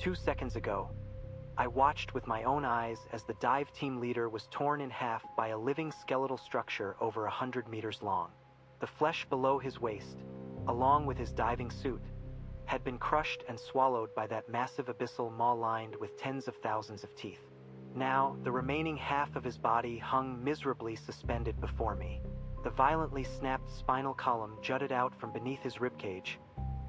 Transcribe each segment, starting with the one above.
2 seconds ago, I watched with my own eyes as the dive team leader was torn in half by a living skeletal structure over 100 meters long. The flesh below his waist, along with his diving suit, had been crushed and swallowed by that massive abyssal maw lined with tens of thousands of teeth. Now, the remaining half of his body hung miserably suspended before me. The violently snapped spinal column jutted out from beneath his ribcage,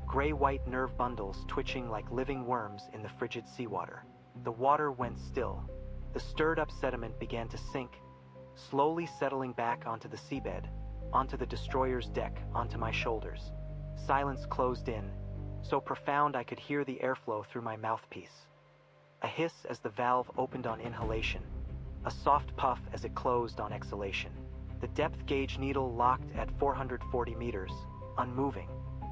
gray-white nerve bundles twitching like living worms in the frigid seawater. The water went still. The stirred-up sediment began to sink, slowly settling back onto the seabed, onto the destroyer's deck, onto my shoulders. Silence closed in, so profound I could hear the airflow through my mouthpiece. A hiss as the valve opened on inhalation, a soft puff as it closed on exhalation. The depth gauge needle locked at 440 meters, unmoving.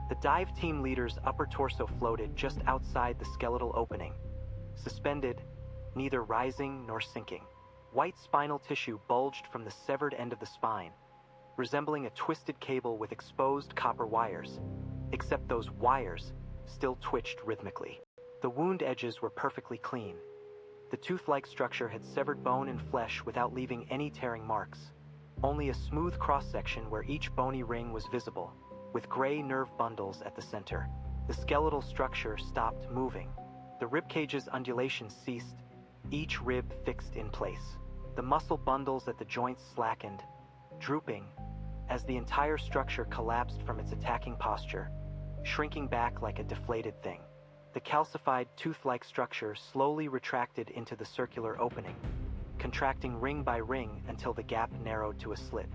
The dive team leader's upper torso floated just outside the skeletal opening, suspended, neither rising nor sinking. White spinal tissue bulged from the severed end of the spine, resembling a twisted cable with exposed copper wires, except those wires still twitched rhythmically. The wound edges were perfectly clean. The tooth-like structure had severed bone and flesh without leaving any tearing marks, only a smooth cross-section where each bony ring was visible, with gray nerve bundles at the center. The skeletal structure stopped moving. The ribcage's undulations ceased, each rib fixed in place. The muscle bundles at the joints slackened, drooping, as the entire structure collapsed from its attacking posture, shrinking back like a deflated thing. The calcified, tooth-like structure slowly retracted into the circular opening, contracting ring by ring until the gap narrowed to a slit.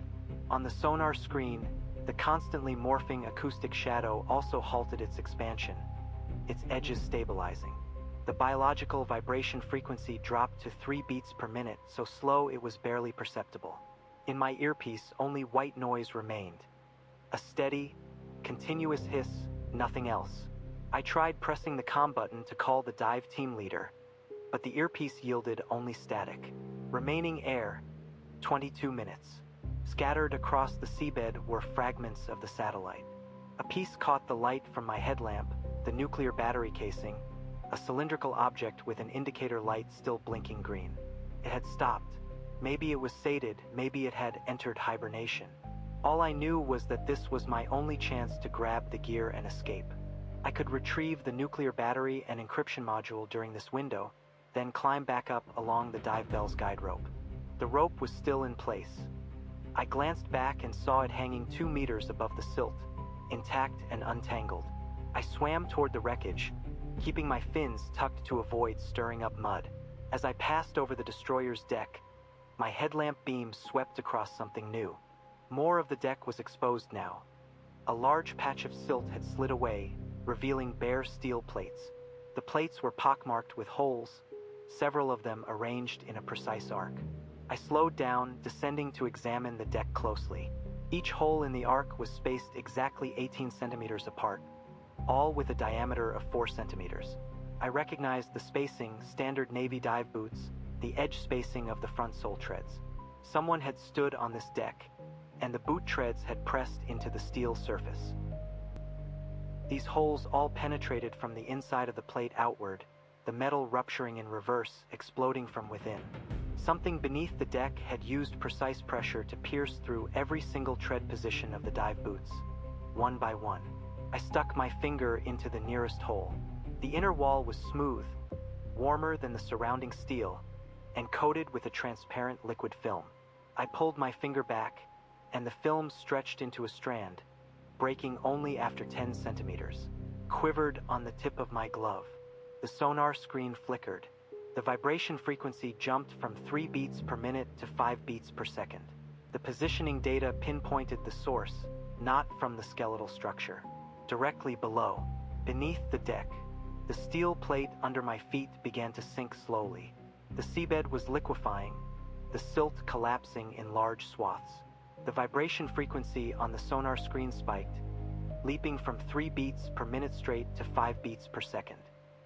On the sonar screen, the constantly morphing acoustic shadow also halted its expansion, its edges stabilizing. The biological vibration frequency dropped to 3 beats per minute, so slow it was barely perceptible. In my earpiece, only white noise remained. A steady, continuous hiss, nothing else. I tried pressing the comm button to call the dive team leader, but the earpiece yielded only static. Remaining air, 22 minutes. Scattered across the seabed were fragments of the satellite. A piece caught the light from my headlamp, the nuclear battery casing, a cylindrical object with an indicator light still blinking green. It had stopped. Maybe it was sated, maybe it had entered hibernation. All I knew was that this was my only chance to grab the gear and escape. I could retrieve the nuclear battery and encryption module during this window, then climb back up along the dive bell's guide rope. The rope was still in place. I glanced back and saw it hanging 2 meters above the silt, intact and untangled. I swam toward the wreckage, keeping my fins tucked to avoid stirring up mud. As I passed over the destroyer's deck, my headlamp beam swept across something new. More of the deck was exposed now. A large patch of silt had slid away, revealing bare steel plates. The plates were pockmarked with holes, several of them arranged in a precise arc. I slowed down, descending to examine the deck closely. Each hole in the arc was spaced exactly 18 centimeters apart, all with a diameter of 4 centimeters. I recognized the spacing, standard Navy dive boots, the edge spacing of the front sole treads. Someone had stood on this deck, and the boot treads had pressed into the steel surface. These holes all penetrated from the inside of the plate outward, the metal rupturing in reverse, exploding from within. Something beneath the deck had used precise pressure to pierce through every single tread position of the dive boots, one by one. I stuck my finger into the nearest hole. The inner wall was smooth, warmer than the surrounding steel, and coated with a transparent liquid film. I pulled my finger back, and the film stretched into a strand, breaking only after 10 centimeters. Quivered on the tip of my glove. The sonar screen flickered. The vibration frequency jumped from 3 beats per minute to 5 beats per second. The positioning data pinpointed the source, not from the skeletal structure. Directly below, beneath the deck, the steel plate under my feet began to sink slowly. The seabed was liquefying, the silt collapsing in large swaths. The vibration frequency on the sonar screen spiked, leaping from 3 beats per minute straight to 5 beats per second.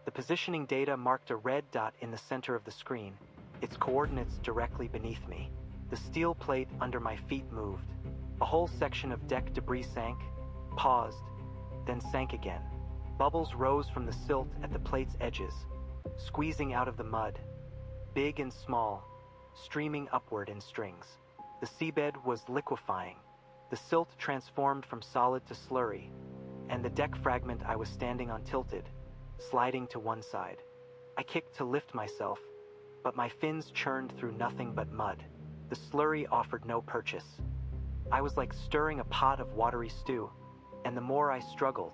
The positioning data marked a red dot in the center of the screen, its coordinates directly beneath me. The steel plate under my feet moved. A whole section of deck debris sank, paused, then sank again. Bubbles rose from the silt at the plate's edges, squeezing out of the mud, big and small, streaming upward in strings. The seabed was liquefying. The silt transformed from solid to slurry, and the deck fragment I was standing on tilted, sliding to one side. I kicked to lift myself, but my fins churned through nothing but mud. The slurry offered no purchase. I was like stirring a pot of watery stew, and the more I struggled,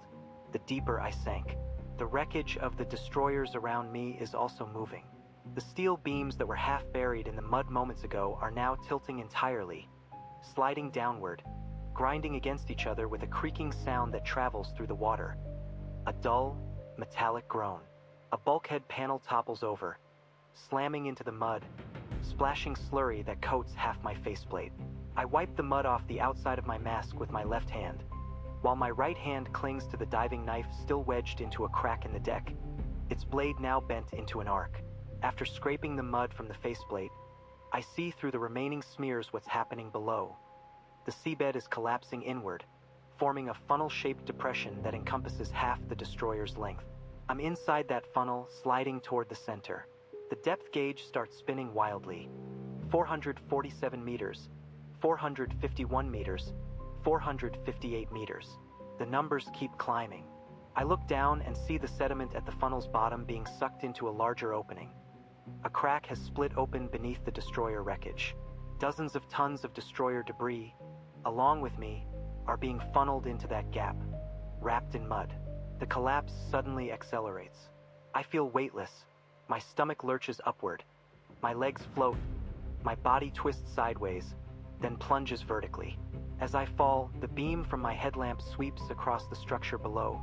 the deeper I sank. The wreckage of the destroyers around me is also moving. The steel beams that were half buried in the mud moments ago are now tilting entirely, sliding downward, grinding against each other with a creaking sound that travels through the water. A dull, metallic groan. A bulkhead panel topples over, slamming into the mud, splashing slurry that coats half my faceplate. I wipe the mud off the outside of my mask with my left hand, while my right hand clings to the diving knife still wedged into a crack in the deck, its blade now bent into an arc. After scraping the mud from the faceplate, I see through the remaining smears what's happening below. The seabed is collapsing inward, forming a funnel-shaped depression that encompasses half the destroyer's length. I'm inside that funnel, sliding toward the center. The depth gauge starts spinning wildly. 447 meters, 451 meters, 458 meters. The numbers keep climbing. I look down and see the sediment at the funnel's bottom being sucked into a larger opening. A crack has split open beneath the destroyer wreckage. Dozens of tons of destroyer debris, along with me, are being funneled into that gap, wrapped in mud. The collapse suddenly accelerates. I feel weightless. My stomach lurches upward. My legs float. My body twists sideways, then plunges vertically. As I fall, the beam from my headlamp sweeps across the structure below,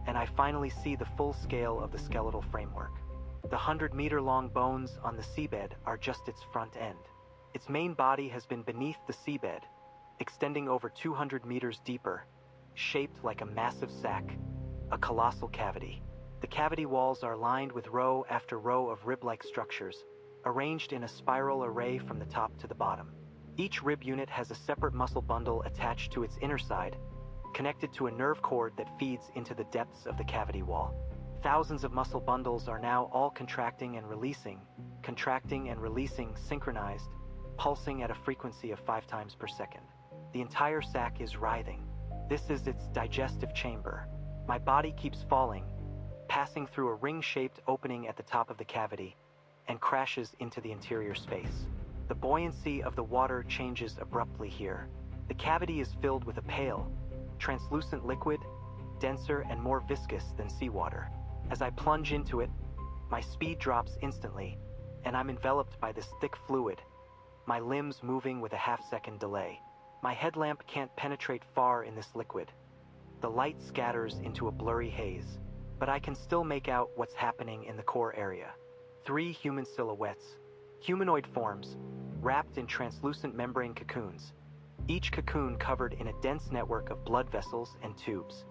and I finally see the full scale of the skeletal framework. The 100-meter-long bones on the seabed are just its front end. Its main body has been beneath the seabed, extending over 200 meters deeper, shaped like a massive sack, a colossal cavity. The cavity walls are lined with row after row of rib-like structures, arranged in a spiral array from the top to the bottom. Each rib unit has a separate muscle bundle attached to its inner side, connected to a nerve cord that feeds into the depths of the cavity wall. Thousands of muscle bundles are now all contracting and releasing synchronized, pulsing at a frequency of 5 times per second. The entire sac is writhing. This is its digestive chamber. My body keeps falling, passing through a ring-shaped opening at the top of the cavity, and crashes into the interior space. The buoyancy of the water changes abruptly here. The cavity is filled with a pale, translucent liquid, denser and more viscous than seawater. As I plunge into it, my speed drops instantly, and I'm enveloped by this thick fluid, my limbs moving with a half-second delay. My headlamp can't penetrate far in this liquid. The light scatters into a blurry haze, but I can still make out what's happening in the core area. 3 human silhouettes, humanoid forms, wrapped in translucent membrane cocoons, each cocoon covered in a dense network of blood vessels and tubes.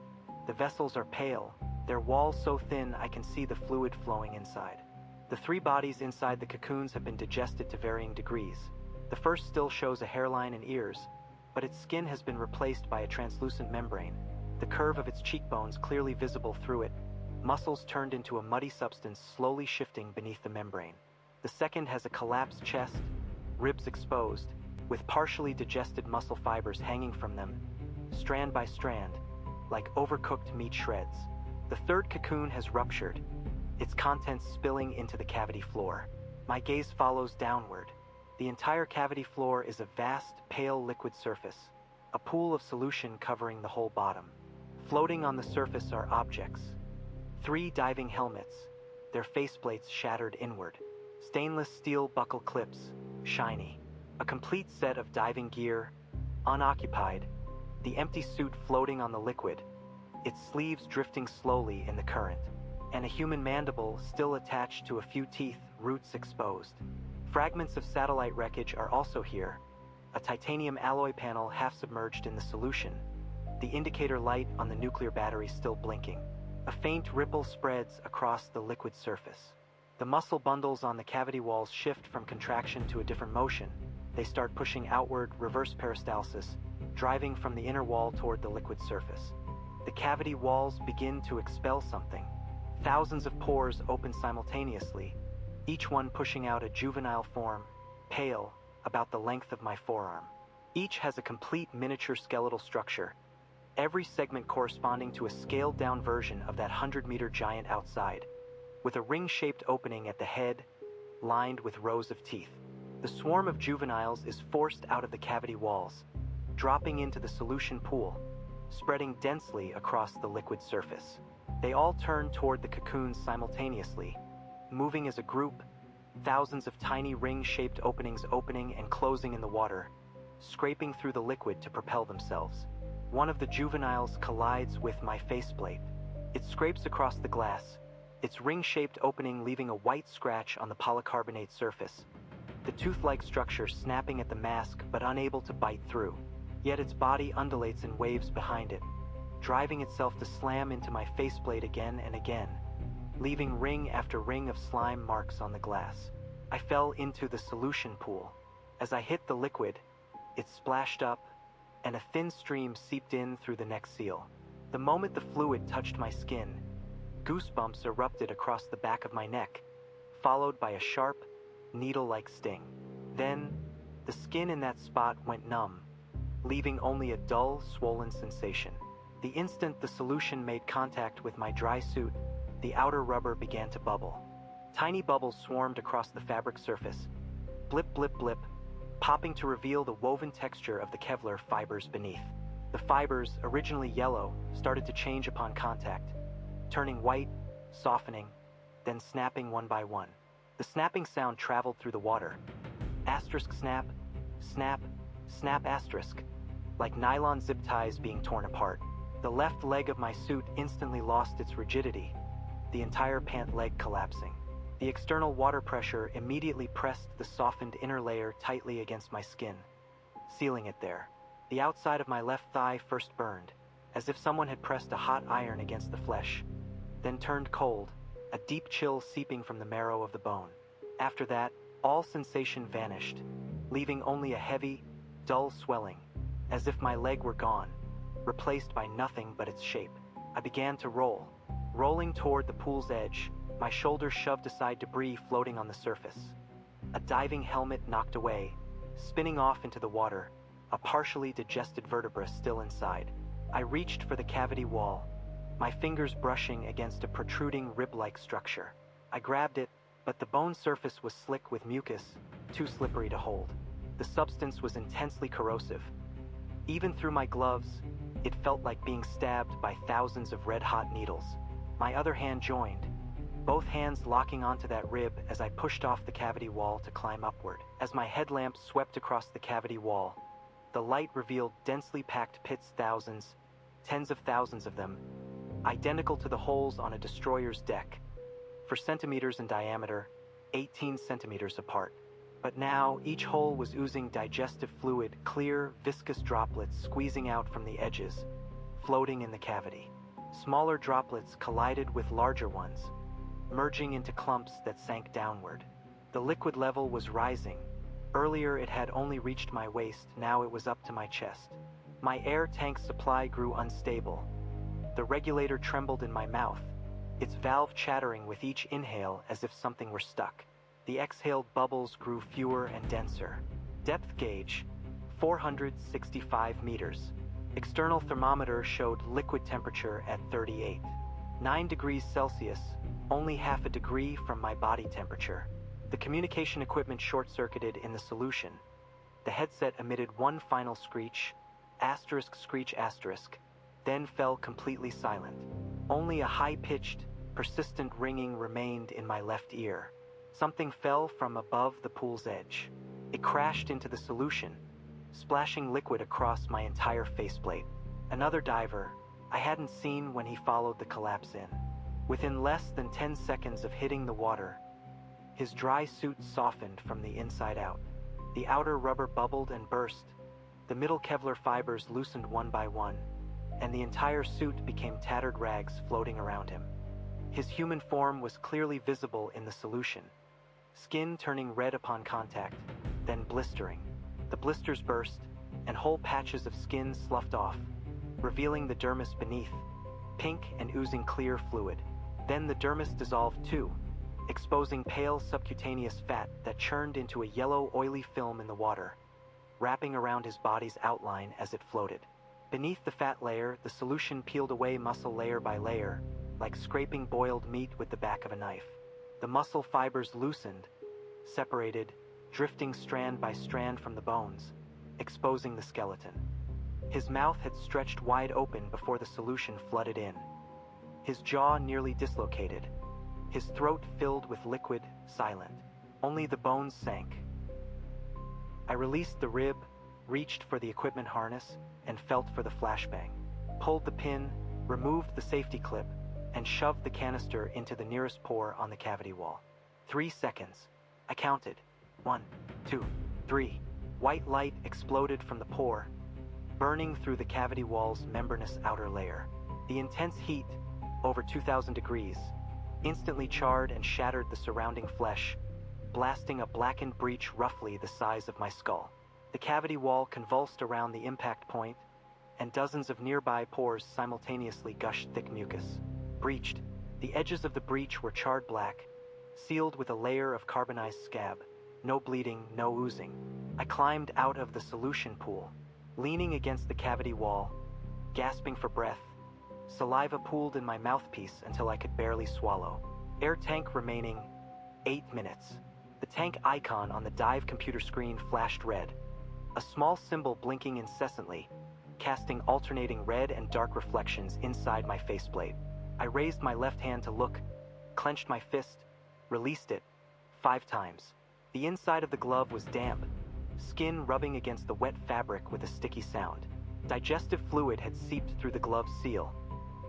The vessels are pale, their walls so thin I can see the fluid flowing inside. The 3 bodies inside the cocoons have been digested to varying degrees. The first still shows a hairline and ears, but its skin has been replaced by a translucent membrane, the curve of its cheekbones clearly visible through it, muscles turned into a muddy substance slowly shifting beneath the membrane. The second has a collapsed chest, ribs exposed, with partially digested muscle fibers hanging from them, strand by strand, like overcooked meat shreds. The third cocoon has ruptured, its contents spilling into the cavity floor. My gaze follows downward. The entire cavity floor is a vast, pale liquid surface, a pool of solution covering the whole bottom. Floating on the surface are objects. 3 diving helmets, their faceplates shattered inward. Stainless steel buckle clips, shiny. A complete set of diving gear, unoccupied, the empty suit floating on the liquid, its sleeves drifting slowly in the current, and a human mandible still attached to a few teeth, roots exposed. Fragments of satellite wreckage are also here, a titanium alloy panel half submerged in the solution, the indicator light on the nuclear battery still blinking. A faint ripple spreads across the liquid surface. The muscle bundles on the cavity walls shift from contraction to a different motion. They start pushing outward, reverse peristalsis, driving from the inner wall toward the liquid surface. The cavity walls begin to expel something, Thousands of pores open simultaneously, each one pushing out a juvenile form, pale, about the length of my forearm. Each has a complete miniature skeletal structure, every segment corresponding to a scaled-down version of that 100-meter giant outside, with a ring-shaped opening at the head, lined with rows of teeth. The swarm of juveniles is forced out of the cavity walls, dropping into the solution pool, spreading densely across the liquid surface. They all turn toward the cocoons simultaneously, moving as a group, thousands of tiny ring-shaped openings opening and closing in the water, scraping through the liquid to propel themselves. One of the juveniles collides with my faceplate. It scrapes across the glass, its ring-shaped opening leaving a white scratch on the polycarbonate surface, the tooth-like structure snapping at the mask but unable to bite through. Yet its body undulates in waves behind it, driving itself to slam into my faceplate again and again, leaving ring after ring of slime marks on the glass. I fell into the solution pool. As I hit the liquid, it splashed up, and a thin stream seeped in through the neck seal. The moment the fluid touched my skin, goosebumps erupted across the back of my neck, followed by a sharp, needle-like sting. Then, the skin in that spot went numb, leaving only a dull, swollen sensation. The instant the solution made contact with my dry suit, the outer rubber began to bubble. Tiny bubbles swarmed across the fabric surface, blip, blip, blip, popping to reveal the woven texture of the Kevlar fibers beneath. The fibers, originally yellow, started to change upon contact, turning white, softening, then snapping one by one. The snapping sound traveled through the water. Asterisk snap, snap, snap asterisk, like nylon zip ties being torn apart. The left leg of my suit instantly lost its rigidity, the entire pant leg collapsing. The external water pressure immediately pressed the softened inner layer tightly against my skin, sealing it there. The outside of my left thigh first burned, as if someone had pressed a hot iron against the flesh, then turned cold, a deep chill seeping from the marrow of the bone. After that, all sensation vanished, leaving only a heavy, dull swelling, as if my leg were gone, replaced by nothing but its shape. I began to roll, rolling toward the pool's edge, my shoulders shoved aside debris floating on the surface. A diving helmet knocked away, spinning off into the water, a partially digested vertebra still inside. I reached for the cavity wall, my fingers brushing against a protruding rib-like structure. I grabbed it, but the bone surface was slick with mucus, too slippery to hold. The substance was intensely corrosive. Even through my gloves, it felt like being stabbed by thousands of red-hot needles. My other hand joined, both hands locking onto that rib as I pushed off the cavity wall to climb upward. As my headlamp swept across the cavity wall, the light revealed densely packed pits, thousands, tens of thousands of them, identical to the holes on a destroyer's deck, for centimeters in diameter, 18 centimeters apart. But now, each hole was oozing digestive fluid, clear, viscous droplets squeezing out from the edges, floating in the cavity. Smaller droplets collided with larger ones, merging into clumps that sank downward. The liquid level was rising. Earlier it had only reached my waist, now it was up to my chest. My air tank supply grew unstable. The regulator trembled in my mouth, its valve chattering with each inhale as if something were stuck. The exhaled bubbles grew fewer and denser. Depth gauge, 465 meters. External thermometer showed liquid temperature at 38. 9 degrees Celsius, only half a degree from my body temperature. The communication equipment short-circuited in the solution. The headset emitted one final screech, asterisk screech asterisk, then fell completely silent. Only a high-pitched, persistent ringing remained in my left ear. Something fell from above the pool's edge. It crashed into the solution, splashing liquid across my entire faceplate. Another diver I hadn't seen when he followed the collapse in. Within less than 10 seconds of hitting the water, his dry suit softened from the inside out. The outer rubber bubbled and burst, the middle Kevlar fibers loosened one by one, and the entire suit became tattered rags floating around him. His human form was clearly visible in the solution, skin turning red upon contact, then blistering. The blisters burst, and whole patches of skin sloughed off, revealing the dermis beneath, pink and oozing clear fluid. Then the dermis dissolved too, exposing pale subcutaneous fat that churned into a yellow, oily film in the water, wrapping around his body's outline as it floated. Beneath the fat layer, the solution peeled away muscle layer by layer, like scraping boiled meat with the back of a knife. The muscle fibers loosened, separated, drifting strand by strand from the bones, exposing the skeleton. His mouth had stretched wide open before the solution flooded in. His jaw nearly dislocated, his throat filled with liquid, silent. Only the bones sank. I released the rib, reached for the equipment harness, and felt for the flashbang. Pulled the pin, removed the safety clip, and shoved the canister into the nearest pore on the cavity wall. 3 seconds. I counted. 1, 2, 3. White light exploded from the pore, burning through the cavity wall's membranous outer layer. The intense heat, over 2,000 degrees, instantly charred and shattered the surrounding flesh, blasting a blackened breach roughly the size of my skull. The cavity wall convulsed around the impact point, and dozens of nearby pores simultaneously gushed thick mucus. Breached, the edges of the breach were charred black, sealed with a layer of carbonized scab. No bleeding, no oozing. I climbed out of the solution pool, leaning against the cavity wall, gasping for breath. Saliva pooled in my mouthpiece until I could barely swallow. Air tank remaining 8 minutes. The tank icon on the dive computer screen flashed red, a small symbol blinking incessantly, casting alternating red and dark reflections inside my faceplate. I raised my left hand to look, clenched my fist, released it 5 times. The inside of the glove was damp, skin rubbing against the wet fabric with a sticky sound. Digestive fluid had seeped through the glove's seal.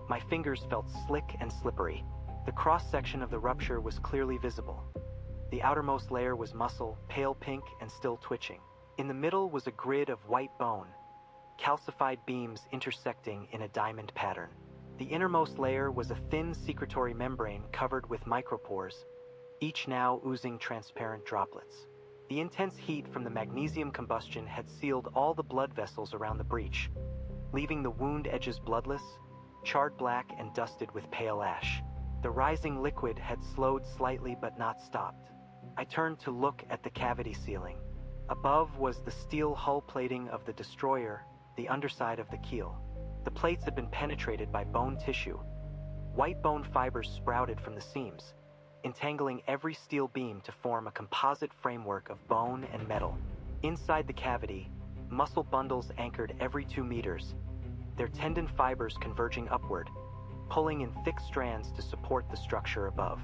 My fingers felt slick and slippery. The cross-section of the rupture was clearly visible. The outermost layer was muscle, pale pink and still twitching. In the middle was a grid of white bone, calcified beams intersecting in a diamond pattern. The innermost layer was a thin secretory membrane covered with micropores, each now oozing transparent droplets. The intense heat from the magnesium combustion had sealed all the blood vessels around the breach, leaving the wound edges bloodless, charred black and dusted with pale ash. The rising liquid had slowed slightly but not stopped. I turned to look at the cavity ceiling. Above was the steel hull plating of the destroyer, the underside of the keel. The plates had been penetrated by bone tissue. White bone fibers sprouted from the seams, entangling every steel beam to form a composite framework of bone and metal. Inside the cavity, muscle bundles anchored every 2 meters, their tendon fibers converging upward, pulling in thick strands to support the structure above.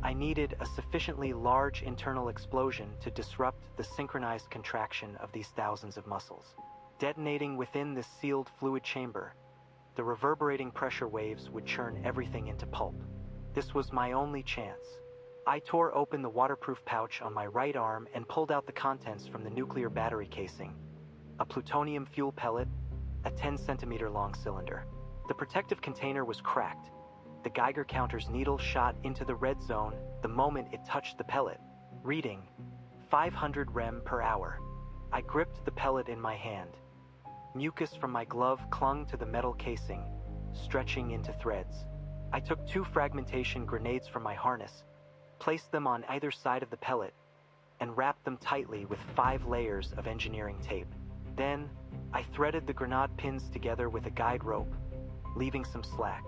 I needed a sufficiently large internal explosion to disrupt the synchronized contraction of these thousands of muscles. Detonating within this sealed fluid chamber, the reverberating pressure waves would churn everything into pulp. This was my only chance. I tore open the waterproof pouch on my right arm and pulled out the contents from the nuclear battery casing. A plutonium fuel pellet, a 10-centimeter long cylinder. The protective container was cracked. The Geiger counter's needle shot into the red zone the moment it touched the pellet, reading 500 rem per hour. I gripped the pellet in my hand. Mucus from my glove clung to the metal casing, stretching into threads. I took 2 fragmentation grenades from my harness, placed them on either side of the pellet, and wrapped them tightly with 5 layers of engineering tape. Then, I threaded the grenade pins together with a guide rope, leaving some slack.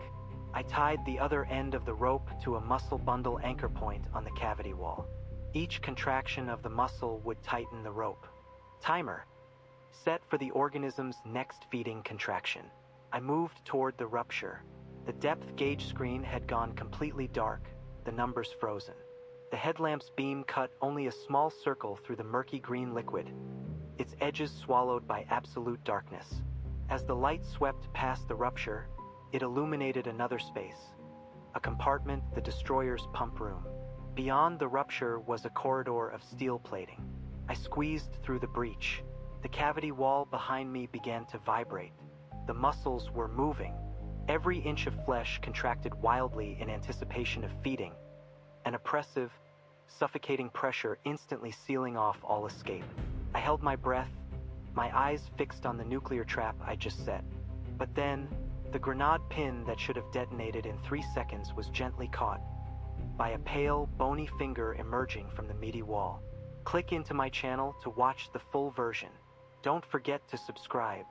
I tied the other end of the rope to a muscle bundle anchor point on the cavity wall. Each contraction of the muscle would tighten the rope. Timer, set for the organism's next feeding contraction. I moved toward the rupture. The depth gauge screen had gone completely dark, the numbers frozen. The headlamp's beam cut only a small circle through the murky green liquid, its edges swallowed by absolute darkness. As the light swept past the rupture, it illuminated another space, a compartment, the destroyer's pump room. Beyond the rupture was a corridor of steel plating. I squeezed through the breach. The cavity wall behind me began to vibrate. The muscles were moving. Every inch of flesh contracted wildly in anticipation of feeding, an oppressive, suffocating pressure instantly sealing off all escape. I held my breath, my eyes fixed on the nuclear trap I just set. But then, The grenade pin that should have detonated in 3 seconds was gently caught by a pale, bony finger emerging from the meaty wall. Click into my channel to watch the full version. Don't forget to subscribe.